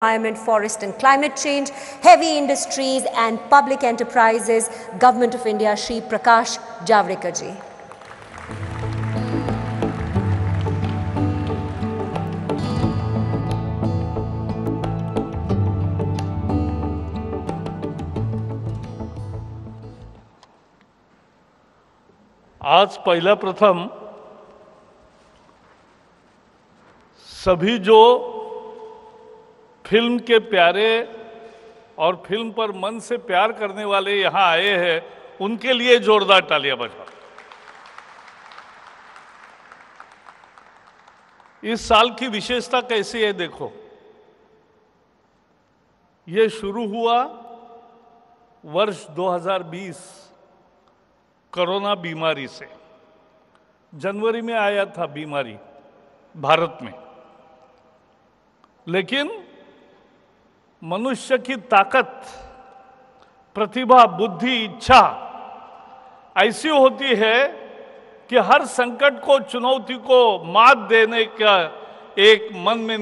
Environment, Forest and Climate Change, Heavy Industries and Public Enterprises, Government of India, Shri Prakash Javadekar ji. आज पहला प्रथम सभी जो film के प्यारे और फिल्म पर मन से प्यार करने वाले यहाँ आए हैं, उनके लिए जोरदार तालियां बजाओ। इस साल की विशेषता कैसी है देखो, ये शुरू हुआ वर्ष 2020 कोरोना बीमारी से। जनवरी में आया था बीमारी भारत में, लेकिन मनुष्य की ताकत, प्रतिभा, बुद्धि, इच्छा ऐसी होती है कि हर संकट को, चुनौती को मात देने का एक मन में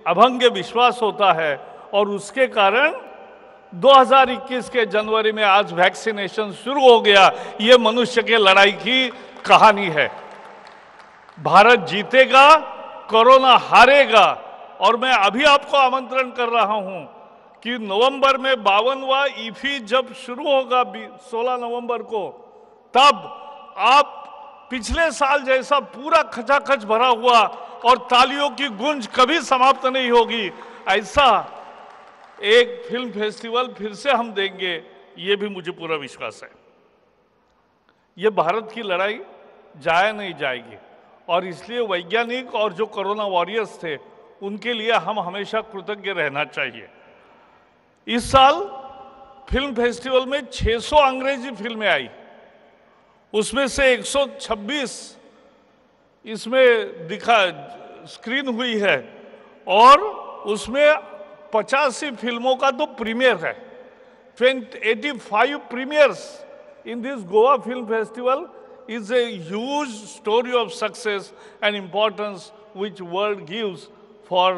अभंग विश्वास होता है। और उसके कारण 2021 के जनवरी में आज वैक्सीनेशन शुरू हो गया। ये मनुष्य के लड़ाई की कहानी है। भारत जीतेगा, कोरोना हारेगा। और मैं अभी आपको आमंत्रण कर रहा हूं कि नवंबर में 52वां ईफी जब शुरू होगा 16 नवंबर को, तब आप पिछले साल जैसा पूरा खचाखच भरा हुआ और तालियों की गूंज कभी समाप्त नहीं होगी, ऐसा एक फिल्म फेस्टिवल फिर से हम देंगे, ये भी मुझे पूरा विश्वास है। ये भारत की लड़ाई जाया नहीं जाएगी और इसलिए वैज्ञानिक और जो कोरोना वॉरियर्स थे उनके लिए हम हमेशा कृतज्ञ रहना चाहिए। इस साल फिल्म फेस्टिवल में 600 अंग्रेजी फिल्में आई, उसमें से 126 इसमें स्क्रीन हुई है और उसमें 85 फिल्मों का तो प्रीमियर है। 85 premiers in this Goa film festival is a huge story of success and importance which world gives for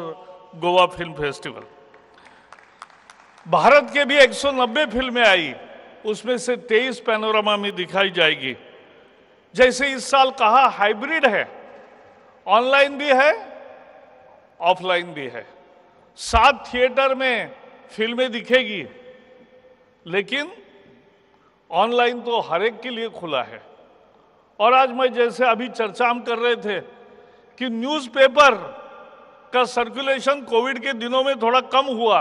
Goa film festival. Bharat के भी 190 फिल्में आई, उसमें से 23 पैनोरामा में दिखाई जाएगी। जैसे इस साल कहा हाइब्रिड है, ऑनलाइन भी है, ऑफलाइन भी है। 7 थिएटर में फिल्में दिखेगी, लेकिन ऑनलाइन तो हर एक के लिए खुला है। और आज मैं जैसे अभी चर्चा हम कर रहे थे कि न्यूज़पेपर का सर्कुलेशन कोविड के दिनों में थोड़ा कम हुआ,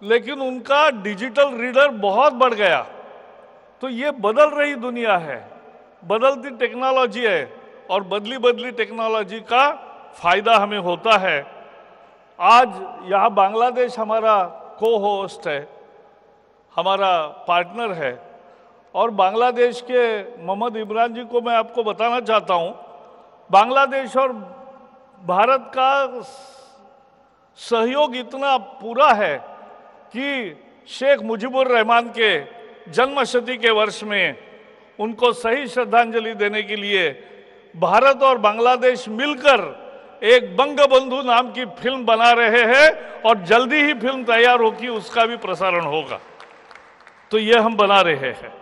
लेकिन उनका डिजिटल रीडर बहुत बढ़ गया। तो ये बदल रही दुनिया है, बदलती टेक्नोलॉजी है और बदली बदली टेक्नोलॉजी का फायदा हमें होता है। आज यहाँ बांग्लादेश हमारा को होस्ट है, हमारा पार्टनर है। और बांग्लादेश के मोहम्मद इमरान जी को मैं आपको बताना चाहता हूँ, बांग्लादेश और भारत का सहयोग इतना पूरा है कि शेख मुजीबुर रहमान के जन्मशती के वर्ष में उनको सही श्रद्धांजलि देने के लिए भारत और बांग्लादेश मिलकर एक बंगबंधु नाम की फिल्म बना रहे हैं और जल्दी ही फिल्म तैयार होगी, उसका भी प्रसारण होगा। तो ये हम बना रहे हैं।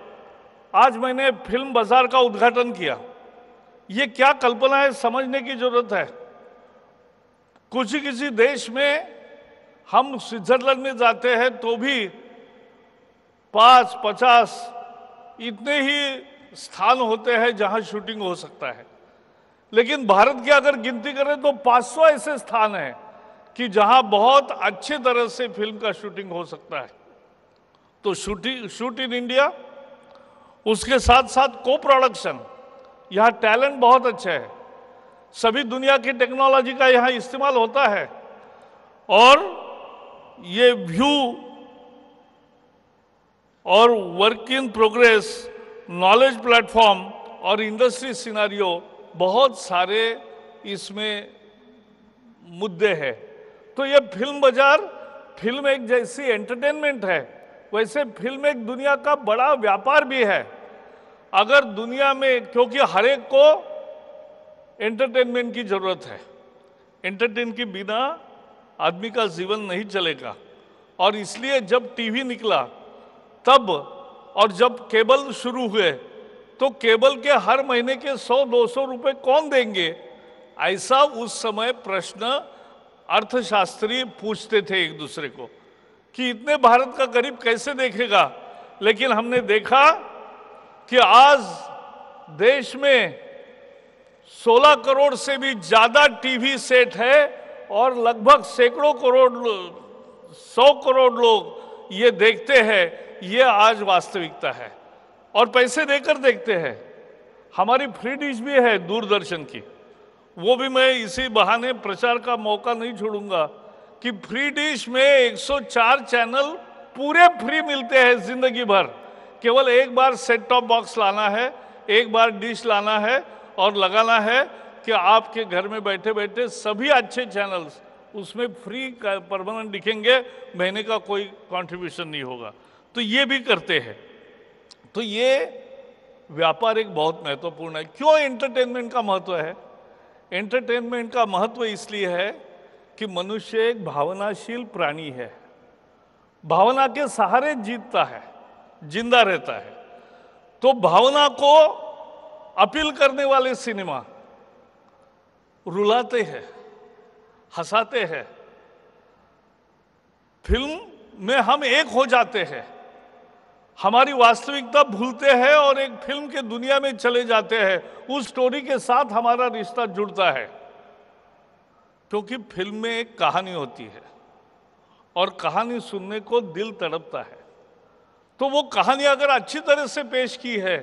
आज मैंने फिल्म बाजार का उद्घाटन किया। ये क्या कल्पना है, समझने की जरूरत है। किसी देश में हम स्विट्जरलैंड में जाते हैं तो भी 5-50 इतने ही स्थान होते हैं जहां शूटिंग हो सकता है, लेकिन भारत की अगर गिनती करें तो 500 ऐसे स्थान हैं कि जहां बहुत अच्छी तरह से फिल्म का शूटिंग हो सकता है। तो शूट इन इंडिया, उसके साथ साथ को प्रोडक्शन, यहाँ टैलेंट बहुत अच्छा है, सभी दुनिया की टेक्नोलॉजी का यहाँ इस्तेमाल होता है। और ये व्यू और work in progress, knowledge platform और इंडस्ट्री सिनेरियो, बहुत सारे इसमें मुद्दे हैं। तो ये फिल्म बाजार, फिल्म एक जैसी एंटरटेनमेंट है, वैसे फिल्म एक दुनिया का बड़ा व्यापार भी है। अगर दुनिया में, क्योंकि हर एक को एंटरटेनमेंट की जरूरत है, एंटरटेन के बिना आदमी का जीवन नहीं चलेगा। और इसलिए जब टीवी निकला तब, और जब केबल शुरू हुए, तो केबल के हर महीने के 100-200 रुपए कौन देंगे, ऐसा उस समय प्रश्न अर्थशास्त्री पूछते थे एक दूसरे को कि इतने भारत का गरीब कैसे देखेगा। लेकिन हमने देखा कि आज देश में 16 करोड़ से भी ज्यादा टीवी सेट है और लगभग सैकड़ों करोड़, 100 करोड़ लोग ये देखते हैं। ये आज वास्तविकता है और पैसे देकर देखते हैं। हमारी फ्री डिश भी है दूरदर्शन की, वो भी मैं इसी बहाने प्रचार का मौका नहीं छोड़ूंगा कि फ्री डिश में 104 चैनल पूरे फ्री मिलते हैं जिंदगी भर। केवल एक बार सेट टॉप बॉक्स लाना है, एक बार डिश लाना है और लगाना है कि आपके घर में बैठे बैठे सभी अच्छे चैनल्स उसमें फ्री परमानेंट दिखेंगे, महीने का कोई कंट्रीब्यूशन नहीं होगा। तो ये भी करते हैं। तो ये व्यापार एक बहुत महत्वपूर्ण है। क्यों एंटरटेनमेंट का महत्व है? एंटरटेनमेंट का महत्व इसलिए है कि मनुष्य एक भावनाशील प्राणी है, भावना के सहारे जीतता है, जिंदा रहता है। तो भावना को अपील करने वाले सिनेमा रुलाते हैं, हंसाते हैं। फिल्म में हम एक हो जाते हैं, हमारी वास्तविकता भूलते हैं और एक फिल्म के दुनिया में चले जाते हैं। उस स्टोरी के साथ हमारा रिश्ता जुड़ता है, क्योंकि फिल्म में एक कहानी होती है और कहानी सुनने को दिल तड़पता है। तो वो कहानी अगर अच्छी तरह से पेश की है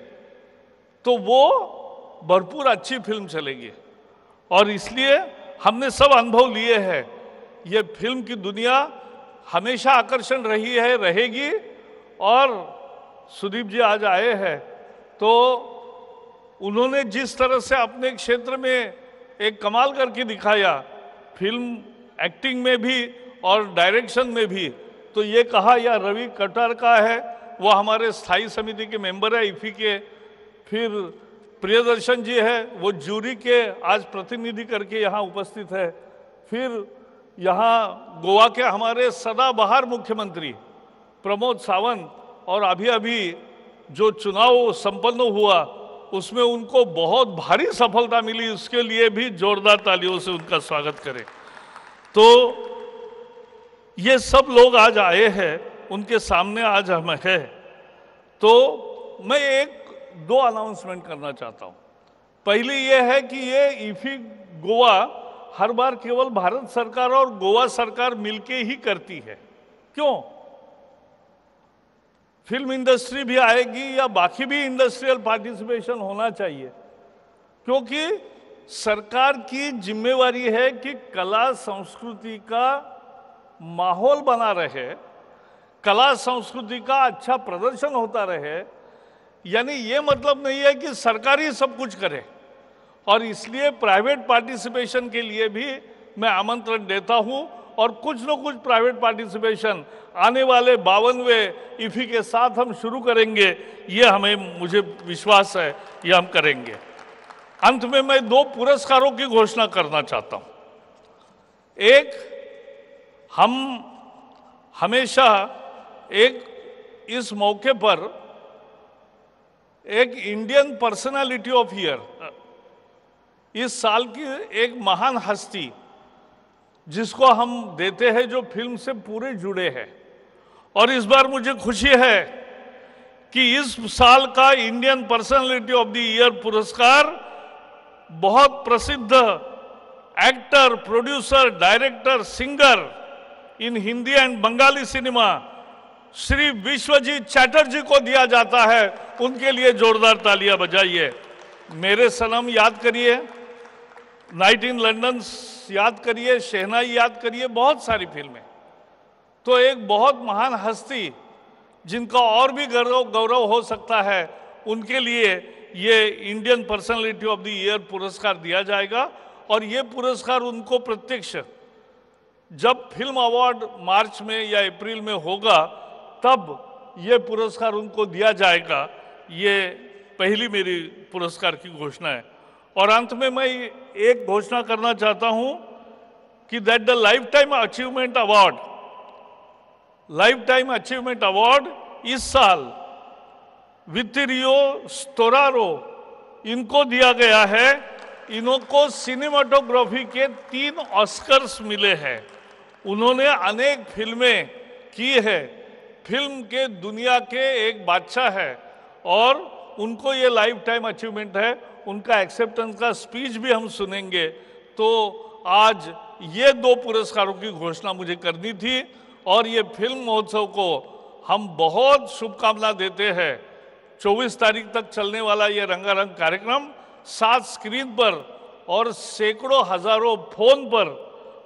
तो वो भरपूर अच्छी फिल्म चलेगी। और इसलिए हमने सब अनुभव लिए हैं। ये फिल्म की दुनिया हमेशा आकर्षण रही है, रहेगी। और सुदीप जी आज आए हैं तो उन्होंने जिस तरह से अपने क्षेत्र में एक कमाल करके दिखाया, फिल्म एक्टिंग में भी और डायरेक्शन में भी, तो ये कहा या रवि कटार का है, वो हमारे स्थायी समिति के मेंबर है इफी के। फिर प्रियदर्शन जी है, वो जूरी के आज प्रतिनिधि करके यहाँ उपस्थित है। फिर यहाँ गोवा के हमारे सदाबहार मुख्यमंत्री प्रमोद सावंत, और अभी अभी जो चुनाव संपन्न हुआ उसमें उनको बहुत भारी सफलता मिली, उसके लिए भी जोरदार तालियों से उनका स्वागत करें। तो ये सब लोग आज आए हैं, उनके सामने आज हम हैं। तो मैं एक दो अनाउंसमेंट करना चाहता हूं। पहली ये है कि ये इफी गोवा हर बार केवल भारत सरकार और गोवा सरकार मिलके ही करती है। क्यों? फिल्म इंडस्ट्री भी आएगी या बाकी भी इंडस्ट्रियल पार्टिसिपेशन होना चाहिए, क्योंकि सरकार की जिम्मेवारी है कि कला संस्कृति का माहौल बना रहे, कला संस्कृति का अच्छा प्रदर्शन होता रहे। यानी ये मतलब नहीं है कि सरकार ही सब कुछ करे। और इसलिए प्राइवेट पार्टिसिपेशन के लिए भी मैं आमंत्रण देता हूं, और कुछ न कुछ प्राइवेट पार्टिसिपेशन आने वाले 52वें इफी के साथ हम शुरू करेंगे। ये मुझे विश्वास है ये हम करेंगे। अंत में मैं 2 पुरस्कारों की घोषणा करना चाहता हूं। एक, हम हमेशा एक इस मौके पर एक इंडियन पर्सनालिटी ऑफ ईयर, इस साल की एक महान हस्ती जिसको हम देते हैं जो फिल्म से पूरे जुड़े हैं। और इस बार मुझे खुशी है कि इस साल का Indian personality of the year पुरस्कार बहुत प्रसिद्ध actor, producer, director, singer in Hindi and Bengali cinema Shri Biswajit Chatterjee को दिया जाता है। उनके लिए जोरदार तालियां बजाइए। मेरे सनम याद करिए, नाइट इन लंदन याद करिए, शहनाई याद करिए, बहुत सारी फिल्में। तो एक बहुत महान हस्ती जिनका और भी गौरव हो सकता है, उनके लिए ये Indian personality of the year पुरस्कार दिया जाएगा। और ये पुरस्कार उनको प्रत्यक्ष जब फिल्म अवार्ड मार्च में या अप्रैल में होगा तब ये पुरस्कार उनको दिया जाएगा। ये पहली मेरी पुरस्कार की घोषणा है। और अंत में मैं एक घोषणा करना चाहता हूं कि that the life time achievement award इस साल वित्तिरियो स्टोरारो इनको दिया गया है। इनको सिनेमाटोग्राफी के 3 ऑस्कर्स मिले हैं। उन्होंने अनेक फिल्में की है, फिल्म के दुनिया के एक बादशाह है और उनको ये लाइफ टाइम अचीवमेंट है। उनका एक्सेप्टेंस का स्पीच भी हम सुनेंगे। तो आज ये 2 पुरस्कारों की घोषणा मुझे करनी थी और ये फिल्म महोत्सव को हम बहुत शुभकामना देते हैं। 24 तारीख तक चलने वाला ये रंगारंग कार्यक्रम 7 स्क्रीन पर और सैकड़ों हजारों फोन पर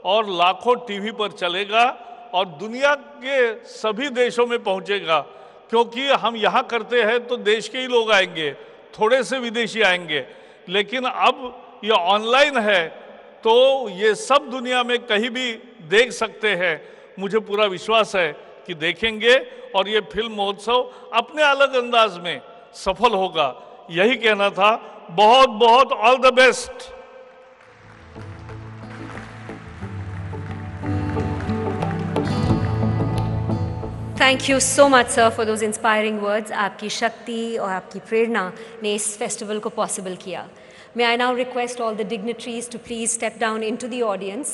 और लाखों टीवी पर चलेगा और दुनिया के सभी देशों में पहुंचेगा। क्योंकि हम यहाँ करते हैं तो देश के ही लोग आएंगे, थोड़े से विदेशी आएंगे, लेकिन अब ये ऑनलाइन है तो ये सब दुनिया में कहीं भी देख सकते हैं। मुझे पूरा विश्वास है कि देखेंगे और ये फिल्म महोत्सव अपने अलग अंदाज में सफल होगा। यही कहना था। बहुत बहुत all the best. Thank you so much, sir, for those inspiring words. आपकी शक्ति और आपकी प्रेरणा ने इस फेस्टिवल को पॉसिबल किया। May I now request all the dignitaries to please step down into the audience.